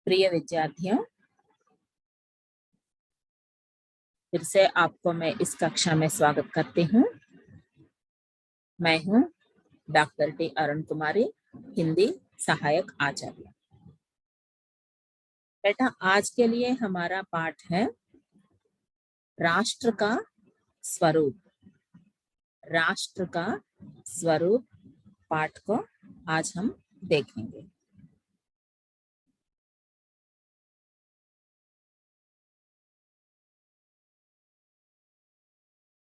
प्रिय विद्यार्थियों, फिर से आपको मैं इस कक्षा में स्वागत करती हूँ। मैं हूँ डॉक्टर टी अरुण कुमारी, हिंदी सहायक आचार्य। बेटा, आज के लिए हमारा पाठ है राष्ट्र का स्वरूप। राष्ट्र का स्वरूप पाठ को आज हम देखेंगे।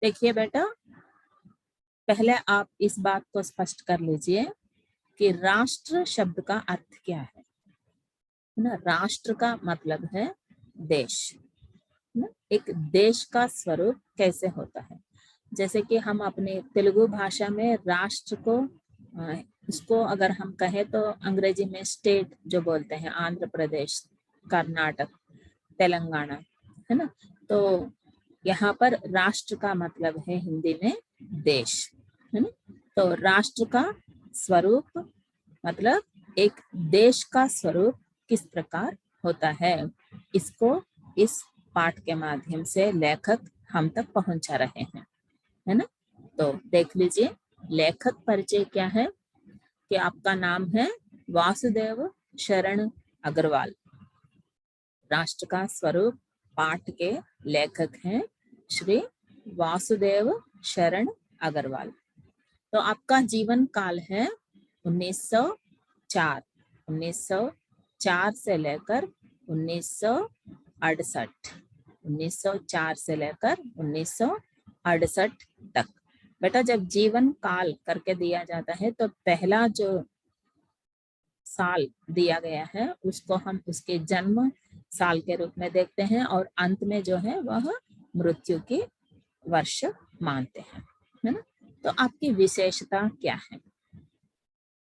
देखिए बेटा, पहले आप इस बात को स्पष्ट कर लीजिए कि राष्ट्र शब्द का अर्थ क्या है ना। राष्ट्र का मतलब है देश। एक देश का स्वरूप कैसे होता है, जैसे कि हम अपने तेलुगु भाषा में राष्ट्र को इसको अगर हम कहें तो अंग्रेजी में स्टेट जो बोलते हैं, आंध्र प्रदेश, कर्नाटक, तेलंगाना, है ना। तो यहाँ पर राष्ट्र का मतलब है हिंदी में देश, है ना। तो राष्ट्र का स्वरूप मतलब एक देश का स्वरूप किस प्रकार होता है, इसको इस पाठ के माध्यम से लेखक हम तक पहुंचा रहे हैं, है ना। तो देख लीजिए, लेखक परिचय क्या है कि आपका नाम है वासुदेव शरण अग्रवाल। राष्ट्र का स्वरूप पाठ के लेखक हैं श्री वासुदेव शरण अग्रवाल। तो आपका जीवन काल है 1904 से लेकर 1968, 1904 से लेकर 1968 तक। बेटा, जब जीवन काल करके दिया जाता है तो पहला जो साल दिया गया है उसको हम उसके जन्म साल के रूप में देखते हैं और अंत में जो है वह मृत्यु के वर्ष मानते हैं, है ना। तो आपकी विशेषता क्या है?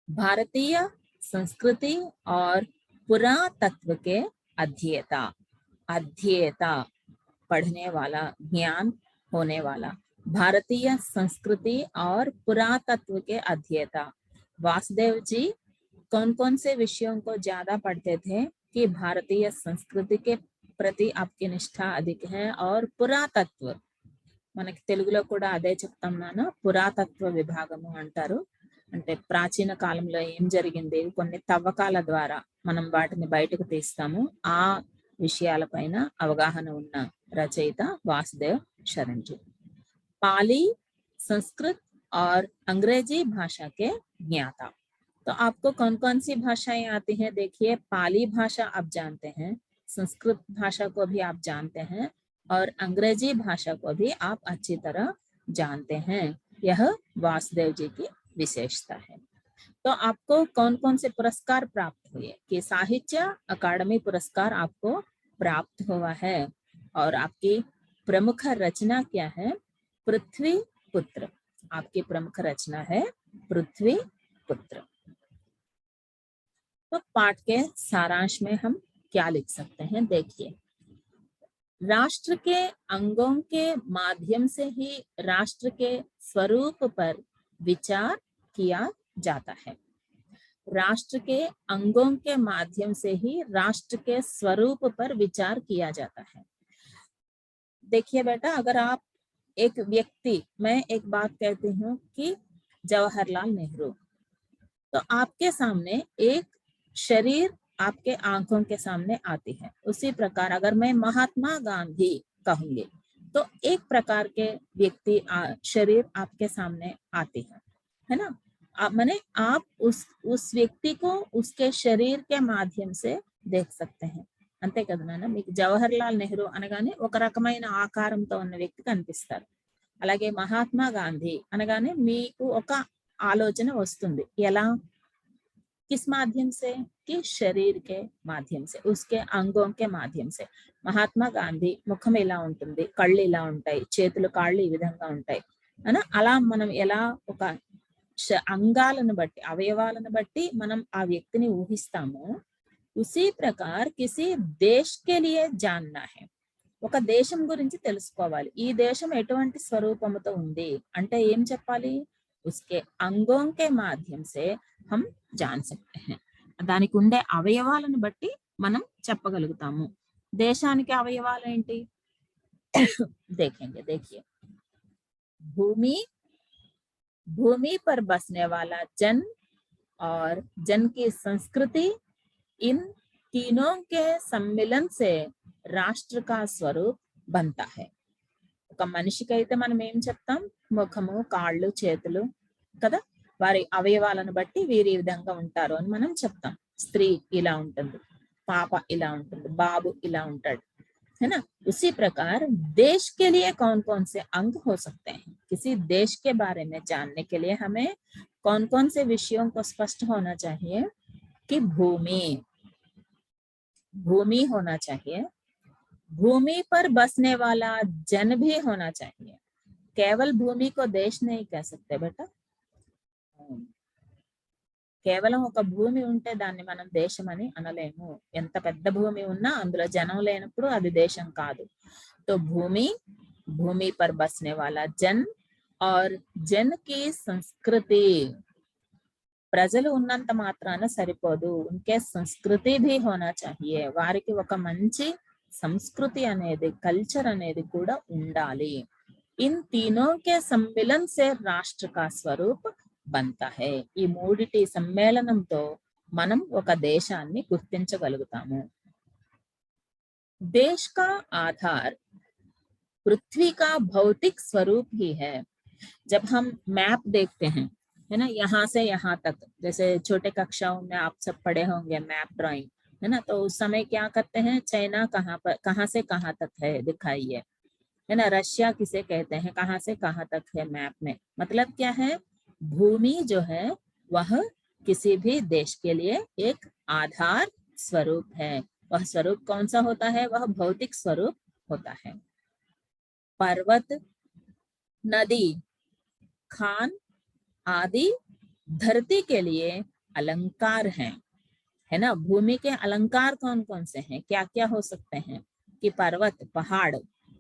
भारतीय संस्कृति और पुरातत्व के अध्येता। अध्येता पढ़ने वाला, ज्ञान होने वाला। भारतीय संस्कृति और पुरातत्व के अध्येता। वासुदेव जी कौन कौन से विषयों को ज्यादा पढ़ते थे कि भारतीय संस्कृति के प्रति आपकी निष्ठा अधिक है और పురాతత్వ, మనకి తెలుగులో కూడా అదే చెప్తాం నాన్న, పురాతత్వ విభాగము అంటారు. అంటే ప్రాచీన కాలంలో ఏం జరిగింది, కొన్ని తవ్వకాల ద్వారా మనం వాటిని బయటకు తీస్తాము. ఆ విషయాలపైన అవగాహన ఉన్న రచయిత వాసుదేవ్ शरण जी। पाली, संस्कृत और अंग्रेजी भाषा के ज्ञाता। तो आपको कौन कौन सी भाषाएं आती हैं? देखिए, पाली भाषा आप जानते हैं, संस्कृत भाषा को भी आप जानते हैं और अंग्रेजी भाषा को भी आप अच्छी तरह जानते हैं। यह वासुदेव जी की विशेषता है। तो आपको कौन कौन से पुरस्कार प्राप्त हुए कि साहित्य अकादमी पुरस्कार आपको प्राप्त हुआ है और आपकी प्रमुख रचना क्या है? पृथ्वी पुत्र। आपकी प्रमुख रचना है पृथ्वी पुत्र। तो पाठ के सारांश में हम क्या लिख सकते हैं? देखिए, राष्ट्र के अंगों के माध्यम से ही राष्ट्र के स्वरूप पर विचार किया जाता है। राष्ट्र के अंगों के माध्यम से ही राष्ट्र के स्वरूप पर विचार किया जाता है। देखिए बेटा, अगर आप एक व्यक्ति, मैं एक बात कहती हूँ कि जवाहरलाल नेहरू, तो आपके सामने एक शरीर आपके आंखों के सामने आती है। उसी प्रकार अगर मैं महात्मा गांधी कहूंगी तो एक प्रकार के व्यक्ति शरीर आपके सामने आती है ना। माने आप उस व्यक्ति को उसके शरीर के माध्यम से देख सकते हैं, అంతే కదా నాన్న. మీకు జవహర్లాల్ నెహ్రూ అనగానే ఒక రకమైన ఆకారంతో ఉన్న వ్యక్తి కనిపిస్తారు. అలాగే మహాత్మా గాంధీ అనగానే మీకు ఒక ఆలోచన వస్తుంది. ఎలా? किस माध्यम से? कि शरीर के माध्यम से, उसके अंगों के माध्यम से. మహాత్మా గాంధీ ముఖం ఇలా ఉంటుంది, కళ్ళు ఇలా ఉంటాయి, చేతులు కాళ్ళు ఈ విధంగా ఉంటాయి అనా. అలా మనం ఎలా ఒక అంగాలను బట్టి, అవయవాలను బట్టి మనం ఆ వ్యక్తిని ఊహిస్తామో, उसी प्रकार किसी देश के लिए जानना है. ఒక దేశం గురించి తెలుసుకోవాలి. ఈ దేశం ఎటువంటి స్వరూపముతో ఉంది అంటే ఏం చెప్పాలి? उसके अंगों के माध्यम से हम जान सकते हैं. దానికి ఉండే అవయవాలను బట్టి మనం చెప్పగలుగుతాము. దేశానికి అవయవాలు ఏంటి? देखेंगे, देखिए, भूमि, भूमि पर बसने वाला जन और जन की संस्कृति, इन तीनों के सम्मिलन से రాష్ట్ర का స్వరూప్ बनता है. ఒక మనిషికి అయితే మనం ఏం చెప్తాం? ముఖము, కాళ్ళు, చేతులు కదా, వారి అవయవాలను బట్టి వీరు ఈ విధంగా ఉంటారు అని మనం చెప్తాం. స్త్రీ ఇలా ఉంటుంది, పాప ఇలా ఉంటుంది, బాబు ఇలా ఉంటాడు, है ना. उसी प्रकार देश के लिए कौन कौन से अंग हो सकते हैं? किसी देश के बारे में जानने के लिए हमें कौन कौन से विषयों को स्पष्ट होना चाहिए कि भूमि, भूमि होना चाहिए, भूमि पर बसने वाला जन भी होना चाहिए. केवल भूमि को देश नहीं कह सकते बेटा. కేవలం ఒక భూమి ఉంటే దాన్ని మనం దేశం అని అనలేము. ఎంత పెద్ద భూమి ఉన్నా అందులో జనం లేనప్పుడు అది దేశం కాదు. तो भूमि, भूमि पर बसने वाला जन और जन की संस्कृति, ప్రజలు ఉన్నంత మాత్రాన సరిపోదు, उनके संस्कृति भी होना चाहिए. వారికి ఒక మంచి సంస్కృతి అనేది, కల్చర్ అనేది కూడా ఉండాలి. इन तीनों के सम्मिलन से राष्ट्र का स्वरूप बनता है. ఈ మూడిటి సమ్మేళనంతో మనం ఒక దేశాన్ని గుర్తించగలుగుతాము. देश का आधार पृथ्वी का भौतिक स्वरूप ही है. जब हम मैप देखते हैं, है ना, यहाँ से यहाँ तक, जैसे छोटे कक्षाओं में आप सब पढ़े होंगे मैप ड्राइंग, है ना, तो उस समय क्या करते हैं, चाइना कहाँ से कहाँ तक है दिखाइए, है ना, रशिया किसे कहते हैं, कहाँ से कहाँ तक है मैप में. मतलब क्या है, भूमि जो है वह किसी भी देश के लिए एक आधार स्वरूप है. वह स्वरूप कौन सा होता है? वह भौतिक स्वरूप होता है. पर्वत, नदी, खान आदि धरती के लिए अलंकार हैं, है ना. भूमि के अलंकार कौन कौन से हैं, क्या क्या हो सकते हैं? कि पर्वत, पहाड़,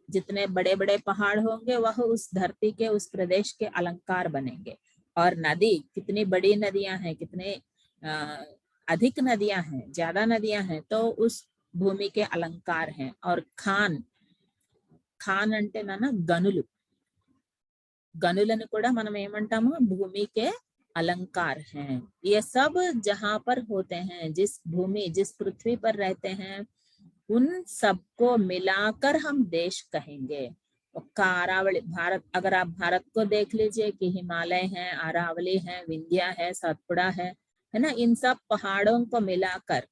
जितने बड़े बड़े पहाड़ होंगे वह उस धरती के, उस प्रदेश के अलंकार बनेंगे. और नदी, कितनी बड़ी नदियां हैं, कितने अधिक नदियां हैं, ज्यादा नदियां हैं, तो उस भूमि के अलंकार हैं. और खान, ఖాన్ అంటే నాన్న గనులు, గనులను కూడా మనం ఏమంటాము, భూమి के अलंकार हैं. ये सब जहां पर होते हैं, जिस भूमि, जिस पृथ्वी पर रहते हैं, उन सबको मिलाकर हम देश कहेंगे. अरावली भारत, अगर आप भारत को देख लीजिए कि हिमालय है, अरावली है, विंध्या है, सतपुड़ा है ना, इन सब पहाड़ों को मिलाकर,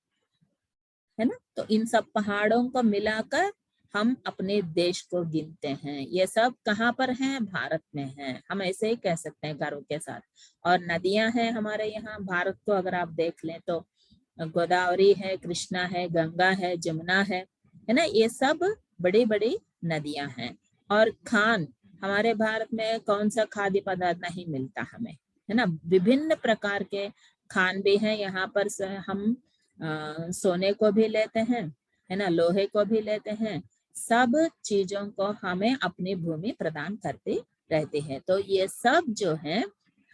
है ना, तो इन सब पहाड़ों को मिलाकर हम अपने देश को गिनते हैं. ये सब कहाँ पर हैं? भारत में हैं. हम ऐसे ही कह सकते हैं गर्व के साथ. और नदियां हैं हमारे यहाँ भारत को अगर आप देख लें तो गोदावरी है, कृष्णा है, गंगा है, जमुना है ना, ये सब बड़ी बड़ी नदियां हैं. और खान, हमारे भारत में कौन सा खाद्य पदार्थ नहीं मिलता हमें, है ना, विभिन्न प्रकार के खान भी हैं. यहाँ पर हम सोने को भी लेते हैं, है ना, लोहे को भी लेते हैं. सब चीजों को हमें अपनी भूमि प्रदान करती रहती है. तो ये सब जो है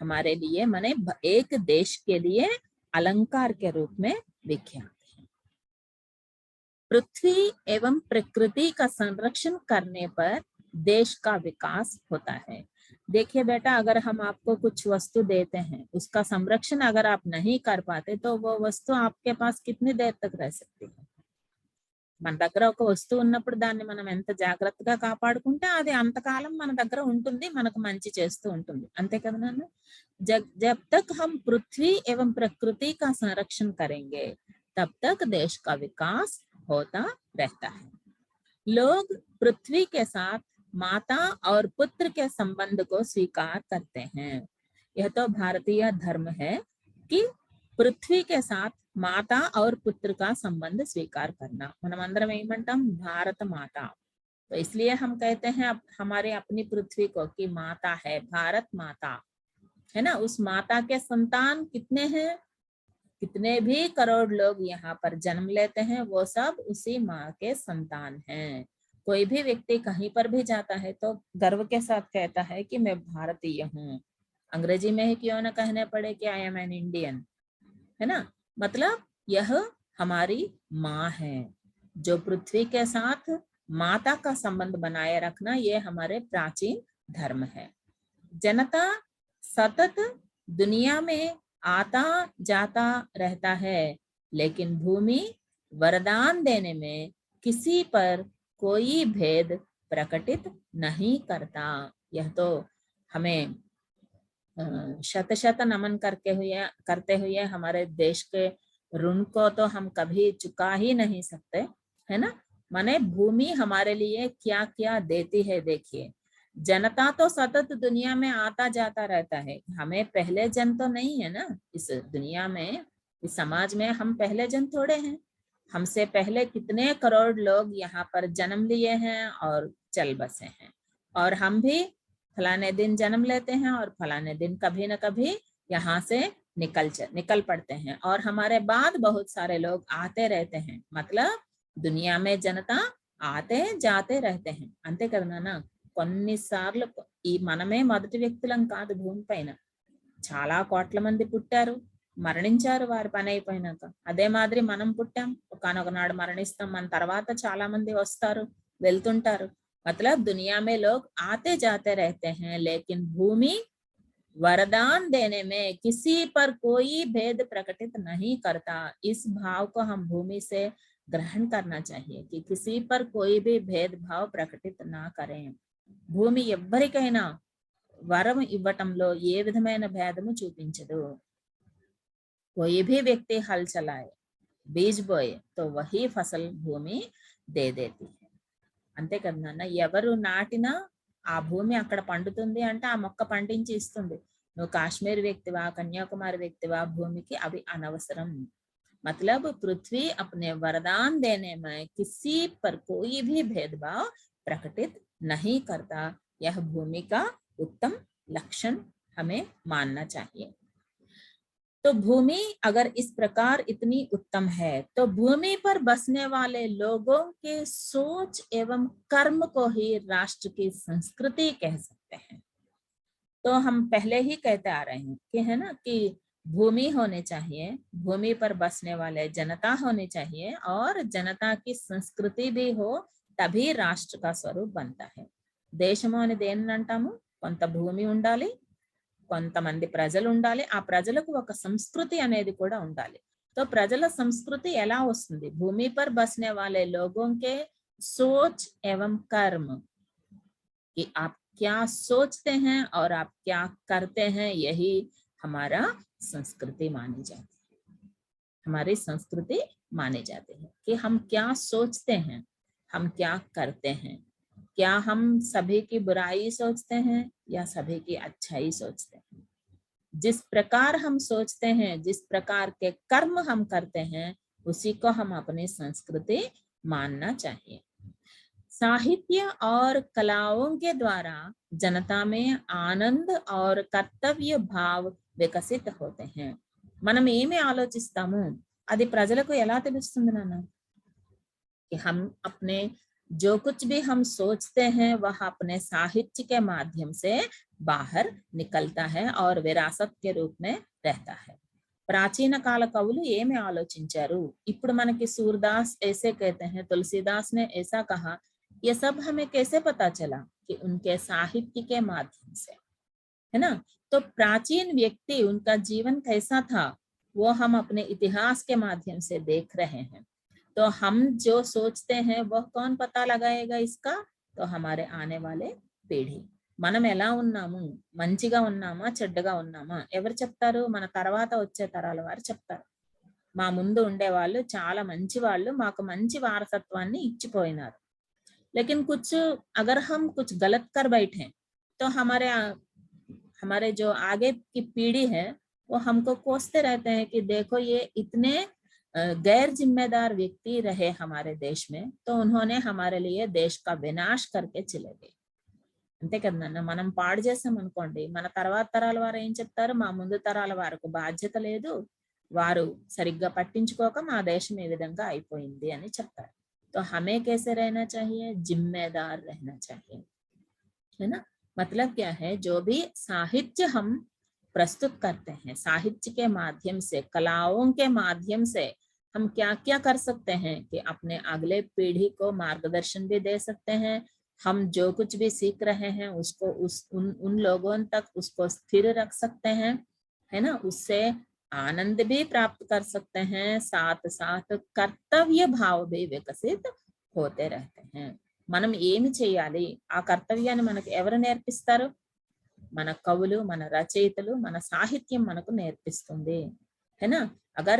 हमारे लिए, माने एक देश के लिए अलंकार के रूप में विख्यात है. पृथ्वी एवं प्रकृति का संरक्षण करने पर देश का विकास होता है. देखिए बेटा, अगर हम आपको कुछ वस्तु देते हैं, उसका संरक्षण अगर आप नहीं कर पाते तो वो वस्तु आपके पास कितनी देर तक रह सकती है? మన దగ్గర ఒక వస్తువు ఉన్నప్పుడు దాన్ని మనం ఎంత జాగ్రత్తగా కాపాడుకుంటే అది అంతకాలం మన దగ్గర ఉంటుంది, మనకు మంచి చేస్తూ ఉంటుంది. అంతే కదా నాన్న? जब तक हम पृथ्वी एवं प्रकृति का संरक्षण करेंगे तब तक देश का विकास होता रहता है. लोग पृथ्वी के साथ माता और पुत्र के संबंध को स्वीकार करते हैं. यह तो भारतीय धर्म है कि पृथ्वी के साथ माता और पुत्र का संबंध स्वीकार करना. మనం అందరం ఏమంటాం? भारत माता. तो इसलिए हम कहते हैं हमारे अपनी पृथ्वी को कि माता है, भारत माता, है ना. उस माता के संतान कितने हैं? कितने भी करोड़ लोग यहाँ पर जन्म लेते हैं, वो सब उसी माँ के संतान हैं. कोई भी व्यक्ति कहीं पर भी जाता है तो गर्व के साथ कहता है कि मैं भारतीय हूँ. अंग्रेजी में ही क्यों ना कहने पड़े कि आई एम एन इंडियन, है ना. मतलब यह हमारी माँ है। जो पृथ्वी के साथ माता का संबंध बनाए रखना, ये हमारे प्राचीन धर्म है। जनता सतत दुनिया में आता जाता रहता है, लेकिन भूमि वरदान देने में किसी पर कोई भेद प्रकटित नहीं करता। यह तो हमें शत शत नमन करते हुए हमारे देश के ऋण को तो हम कभी चुका ही नहीं सकते, है ना। माने भूमि हमारे लिए क्या क्या देती है। देखिए, जनता तो सतत दुनिया में आता जाता रहता है, हमें पहले जन तो नहीं है ना इस दुनिया में, इस समाज में हम पहले जन थोड़े हैं। हमसे पहले कितने करोड़ लोग यहाँ पर जन्म लिए हैं और चल बसे हैं, और हम भी फलाने दिन जन्म लेते हैं और फलाने दिन कभी न कभी यहाँ से निकल पड़ते हैं, और हमारे बाद बहुत सारे लोग आते रहते हैं। मतलब दुनिया में जनता ఆతే జాతే रहते हैं, అంతే కదా నాన్న. కొన్నిసార్లు ఈ మనమే మొదటి వ్యక్తులం కాదు భూమిపైన, చాలా కోట్ల మంది పుట్టారు, మరణించారు వారి పని అయిపోయినాక. అదే మాదిరి మనం పుట్టాం, ఒకానొక నాడు మరణిస్తాం, మన తర్వాత చాలా మంది వస్తారు వెళ్తుంటారు. मतलब दुनिया में लोग आते जाते रहते हैं, लेकिन भूमि वरदान देने में किसी पर कोई भेद प्रकटित नहीं करता। इस भाव को हम भूमि से ग्रहण करना चाहिए कि किसी पर कोई भी भेदभाव प्रकटित ना करें। భూమి ఎవ్వరికైనా వరం ఇవ్వటంలో ఏ విధమైన భేదము చూపించదు। कोई भी व्यक्ति हल चलाए, बीज बोए तो वही फसल भूमि दे देती है। అంతే కదా నాన్న. ఎవరు నాటినా ఆ భూమి అక్కడ పండుతుంది అంటే ఆ మొక్క పండించి ఇస్తుంది. నువ్వు కాశ్మీర్ వ్యక్తివా, కన్యాకుమారి వ్యక్తివా, భూమికి అవి అనవసరం। मतलब पृथ्वी अपने वरदान देने में किसी पर कोई भी भेदभाव प्रकटित नहीं करता। यह भूमि का उत्तम लक्षण हमें मानना चाहिए। तो भूमि अगर इस प्रकार इतनी उत्तम है, तो भूमि पर बसने वाले लोगों के सोच एवं कर्म को ही राष्ट्र की संस्कृति कह सकते हैं। तो हम पहले ही कहते आ रहे हैं कि है ना कि भूमि होने चाहिए, भूमि पर बसने वाले जनता होने चाहिए, और जनता की संस्कृति भी हो, तभी राष्ट्र का स्वरूप बनता है। దేశము అని దేనిని అంటాము? కొంత భూమి ఉండాలి, కొంతమంది ప్రజలు ఉండాలి, ఆ ప్రజలకు ఒక సంస్కృతి అనేది కూడా ఉండాలి। तो ప్రజల సంస్కృతి ఎలా వస్తుంది? భూమి पर बसने वाले लोगों के सोच एवं कर्म, कि आप क्या सोचते हैं और आप क्या करते हैं, यही हमारा संस्कृति मानी जाती है। हमारी संस्कृति माने जाते हैं कि हम क्या सोचते हैं, हम क्या करते हैं, क्या हम सभी की बुराई सोचते हैं या सभी की अच्छाई सोचते हैं। जिस प्रकार हम सोचते हैं, जिस प्रकार के कर्म हम करते हैं, उसी को हम अपनी संस्कृति मानना चाहिए। साहित्य और कलाओं के द्वारा जनता में आनंद और कर्तव्य भाव विकसित होते हैं। మనం ఏమి ఆలోచిస్తాము అది ప్రజలకు ఎలా తెలుస్తుంది నాన్న? कि हम अपने जो कुछ भी हम सोचते हैं वह अपने साहित्य के माध्यम से बाहर निकलता है और विरासत के रूप में रहता है। प्राचीन काल कवुलु ఏమి ఆలోచించారు? ఇప్పుడు మనకి सूरदास ऐसे कहते हैं, तुलसीदास ने ऐसा कहा, ये सब हमें कैसे पता चला? कि उनके साहित्य के माध्यम से, है ना। तो प्राचीन व्यक्ति उनका जीवन कैसा था वो हम अपने इतिहास के माध्यम से देख रहे हैं। तो हम जो सोचते हैं वह कौन पता लगाएगा इसका? तो हमारे आने वाले पीढ़ी। మనం ఎలా ఉన్నాము, మంచిగా ఉన్నామా చెడ్డగా ఉన్నామా ఎవరు చెప్తారు? మన తర్వాత వచ్చే తరాల వారు చెప్తారు। మా ముందు ఉండే వాళ్ళు చాలా మంచి వాళ్ళు, మాకు మంచి వారసత్వాన్ని ఇచ్చిపోయినారు। लेकिन कुछ अगर हम कुछ गलत कर बैठे तो हमारे जो आगे की पीढ़ी है वो हमको कोसते रहते हैं कि देखो ये इतने गैर जिम्मेदार व्यक्ति रहे हमारे देश में, तो उन्होंने हमारे लिए देश का विनाश करके चले गए। అంతే కదా నాన్న. మనం పాడు చేసాం అనుకోండి, మన తర్వాత తరాల వారు ఏం చెప్తారు? మా ముందు తరాల వారికి బాధ్యత లేదు, వారు సరిగ్గా పట్టించుకోక మా దేశం ఈ విధంగా అయిపోయింది అని చెప్తారు। तो हमें कैसे रहना चाहिए? जिम्मेदार रहना चाहिए, है ना। मतलब क्या है? जो भी साहित्य हम प्रस्तुत करते हैं, साहित्य के माध्यम से, कलाओं के माध्यम से हम क्या क्या कर सकते हैं कि अपने अगले पीढ़ी को मार्गदर्शन भी दे सकते हैं। हम जो कुछ भी सीख रहे हैं उसको उन लोगों तक उसको स्थिर रख सकते हैं, है ना। उससे आनंद भी प्राप्त कर सकते हैं, साथ साथ कर्तव्य भाव भी विकसित होते रहते हैं। మనం ఏమి చేయాలి, ఆ కర్తవ్యాన్ని మనకు ఎవరు నేర్పిస్తారు? మన కవులు, మన రచయితలు, మన సాహిత్యం మనకు నేర్పిస్తుంది, है ना। अगर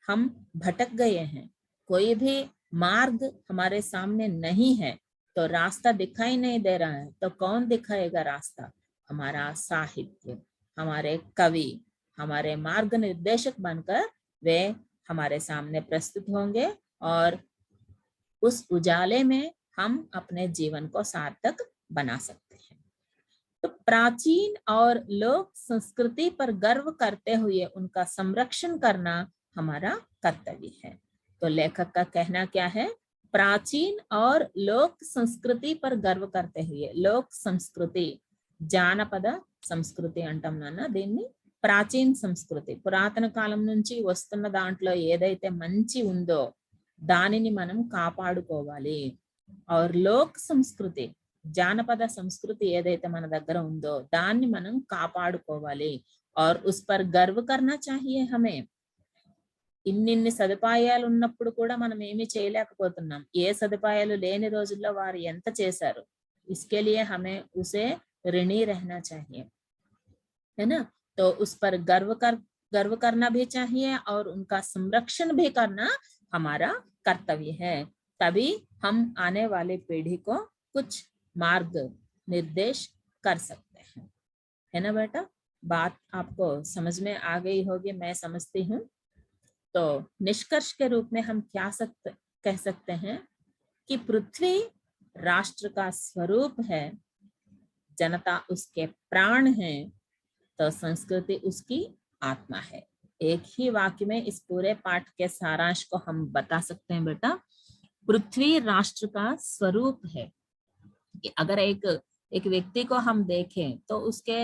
हम भटक गए हैं, कोई भी मार्ग हमारे सामने नहीं है, तो रास्ता दिखाई नहीं दे रहा है, तो कौन दिखाएगा रास्ता? हमारा साहित्य, हमारे कवि, हमारे मार्ग निर्देशक बनकर वे हमारे सामने प्रस्तुत होंगे और उस उजाले में हम अपने जीवन को सार्थक बना सकते हैं। तो प्राचीन और लोक संस्कृति पर गर्व करते हुए उनका संरक्षण करना हमारा कर्तव्य है। तो लेखक का कहना क्या है? प्राचीन और लोक संस्कृति पर गर्व करते हुए, लोक संस्कृति జానపద సంస్కృతి అంటాం నాన్న దీన్ని, ప్రాచీన సంస్కృతి పురాతన కాలం నుంచి వస్తున్న దాంట్లో ఏదైతే మంచి ఉందో దానిని మనం కాపాడుకోవాలి. और लोक संस्कृति జానపద సంస్కృతి ఏదైతే మన దగ్గర ఉందో దాన్ని మనం కాపాడుకోవాలి. और उस पर गर्व करना चाहिए हमें. ఇన్నిన్ని సదుపాయాలు ఉన్నప్పుడు కూడా మనం ఏమీ చేయలేకపోతున్నాం. ఏ సదుపాయాలు లేని రోజుల్లో వారు ఎంత చేశారు. इसके लिए हमें उसे ऋणी रहना चाहिए, है ना। तो उस पर गर्व करना भी चाहिए और उनका संरक्षण भी करना हमारा कर्तव्य है। तभी हम आने वाली पीढ़ी को कुछ मार्ग निर्देश कर सकते हैं, है ना बेटा। बात आपको समझ में आ गई होगी, मैं समझती हूँ। तो निष्कर्ष के रूप में हम क्या कह सकते हैं कि पृथ्वी राष्ट्र का स्वरूप है, जनता उसके प्राण है, तो संस्कृति उसकी आत्मा है। एक ही वाक्य में इस पूरे पाठ के सारांश को हम बता सकते हैं बेटा। पृथ्वी राष्ट्र का स्वरूप है कि अगर एक व्यक्ति को हम देखें तो उसके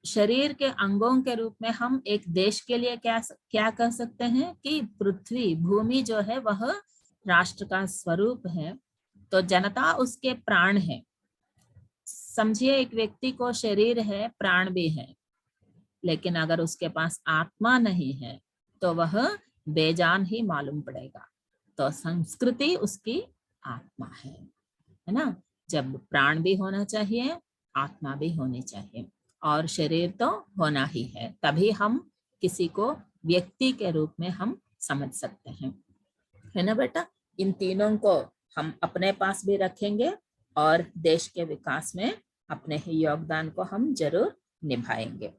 शरीर के अंगों के रूप में हम एक देश के लिए क्या कह सकते हैं कि पृथ्वी भूमि जो है वह राष्ट्र का स्वरूप है, तो जनता उसके प्राण है। समझिए एक व्यक्ति को शरीर है, प्राण भी है, लेकिन अगर उसके पास आत्मा नहीं है तो वह बेजान ही मालूम पड़ेगा। तो संस्कृति उसकी आत्मा है ना। जब प्राण भी होना चाहिए, आत्मा भी होनी चाहिए और शरीर तो होना ही है, तभी हम किसी को व्यक्ति के रूप में हम समझ सकते हैं, है ना बेटा। इन तीनों को हम अपने पास भी रखेंगे और देश के विकास में अपने ही योगदान को हम जरूर निभाएंगे।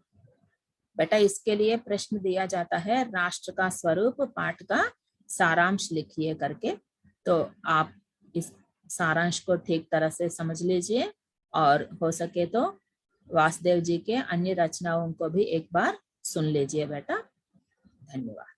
बेटा इसके लिए प्रश्न दिया जाता है राष्ट्र का स्वरूप पाठ का सारांश लिखिए करके। तो आप इस सारांश को ठीक तरह से समझ लीजिए और हो सके तो वासुदेव जी के अन्य रचनाओं को भी एक बार सुन लीजिए बेटा। धन्यवाद।